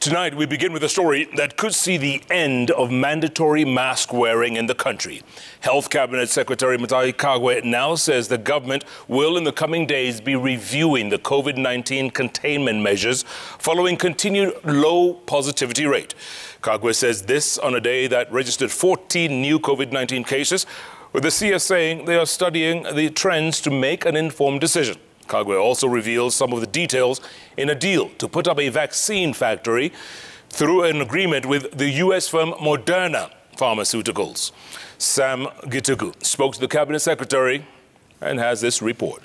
Tonight, we begin with a story that could see the end of mandatory mask wearing in the country. Health Cabinet Secretary Kagwe now says the government will in the coming days be reviewing the COVID-19 containment measures following continued low positivity rate. Kagwe says this on a day that registered 14 new COVID-19 cases, with the CS saying they are studying the trends to make an informed decision. Kagwe also reveals some of the details in a deal to put up a vaccine factory through an agreement with the U.S. firm Moderna Pharmaceuticals. Sam Gitugu spoke to the Cabinet Secretary and has this report.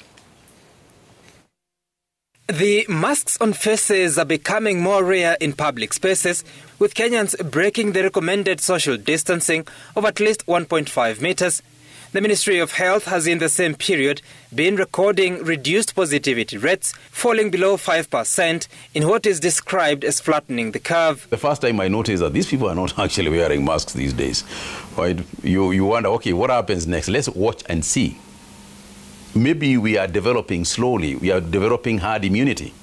The masks on faces are becoming more rare in public spaces, with Kenyans breaking the recommended social distancing of at least 1.5 meters. The Ministry of Health has in the same period been recording reduced positivity rates, falling below 5% in what is described as flattening the curve. The first time I noticed that these people are not actually wearing masks these days. Right? You wonder, okay, what happens next? Let's watch and see. Maybe we are developing slowly. We are developing herd immunity.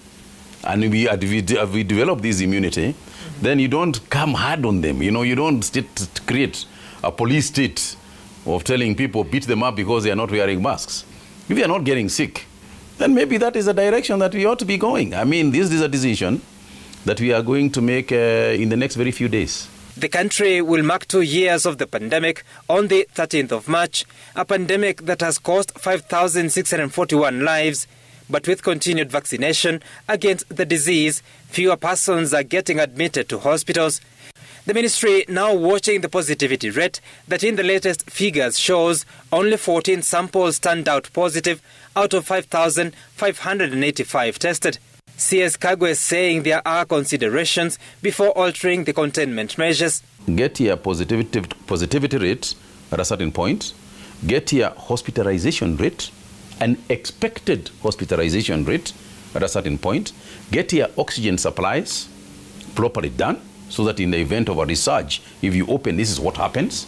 And if we develop this immunity, then you don't come hard on them. You don't create a police state of telling people beat them up because they are not wearing masks. If they are not getting sick, then maybe that is the direction that we ought to be going. I mean, this is a decision that we are going to make in the next very few days. The country will mark 2 years of the pandemic on the 13th of March, a pandemic that has cost 5,641 lives. But with continued vaccination against the disease, fewer persons are getting admitted to hospitals. The ministry now watching the positivity rate that in the latest figures shows only 14 samples turned out positive out of 5,585 tested. CS Kagwe is saying there are considerations before altering the containment measures. Get your positivity rate at a certain point, get your hospitalization rate, an expected hospitalization rate at a certain point, get your oxygen supplies properly done, so that in the event of a resurge, if you open, this is what happens,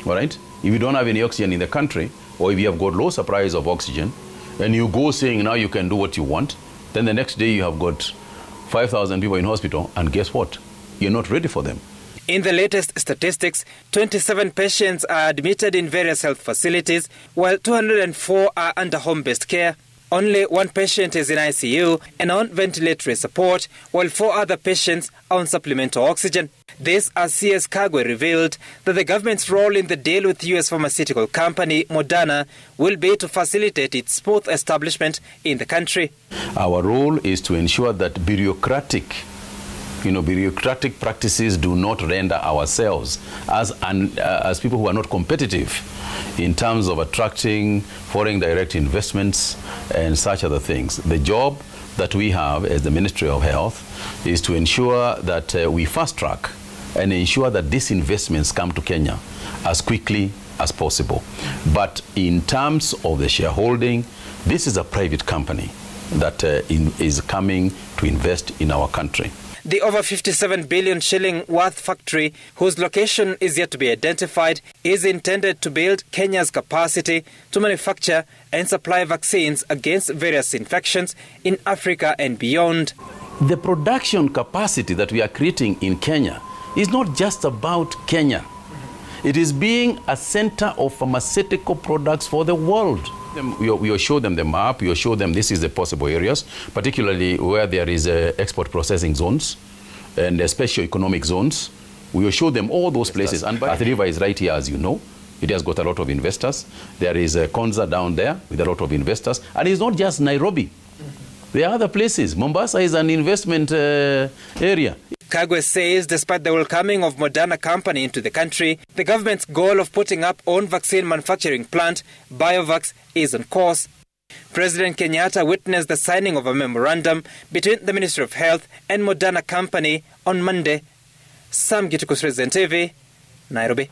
all right? If you don't have any oxygen in the country, or if you have got low supplies of oxygen, and you go saying now you can do what you want, then the next day you have got 5,000 people in hospital, and guess what? You're not ready for them. In the latest statistics, 27 patients are admitted in various health facilities, while 204 are under home-based care. Only 1 patient is in ICU and on ventilatory support, while 4 other patients are on supplemental oxygen. This, as CS Kagwe revealed, that the government's role in the deal with U.S. pharmaceutical company Moderna will be to facilitate its smooth establishment in the country. Our role is to ensure that bureaucratic practices do not render ourselves as people who are not competitive in terms of attracting foreign direct investments and such other things. The job that we have as the Ministry of Health is to ensure that we fast track and ensure that these investments come to Kenya as quickly as possible. But in terms of the shareholding, this is a private company that is coming to invest in our country. The over 57 billion shilling worth factory, whose location is yet to be identified, is intended to build Kenya's capacity to manufacture and supply vaccines against various infections in Africa and beyond. The production capacity that we are creating in Kenya is not just about Kenya. It is being a center of pharmaceutical products for the world. We will show them the map, we will show them this is the possible areas, particularly where there is export processing zones and special economic zones. We will show them all those places. And Athi River is right here, as you know. It has got a lot of investors. There is Konza down there with a lot of investors. And it's not just Nairobi. There are other places. Mombasa is an investment area. Kagwe says despite the welcoming of Moderna company into the country, the government's goal of putting up own vaccine manufacturing plant, Biovax, is on course. President Kenyatta witnessed the signing of a memorandum between the Ministry of Health and Moderna company on Monday. Sam Gitugu, TV, Nairobi.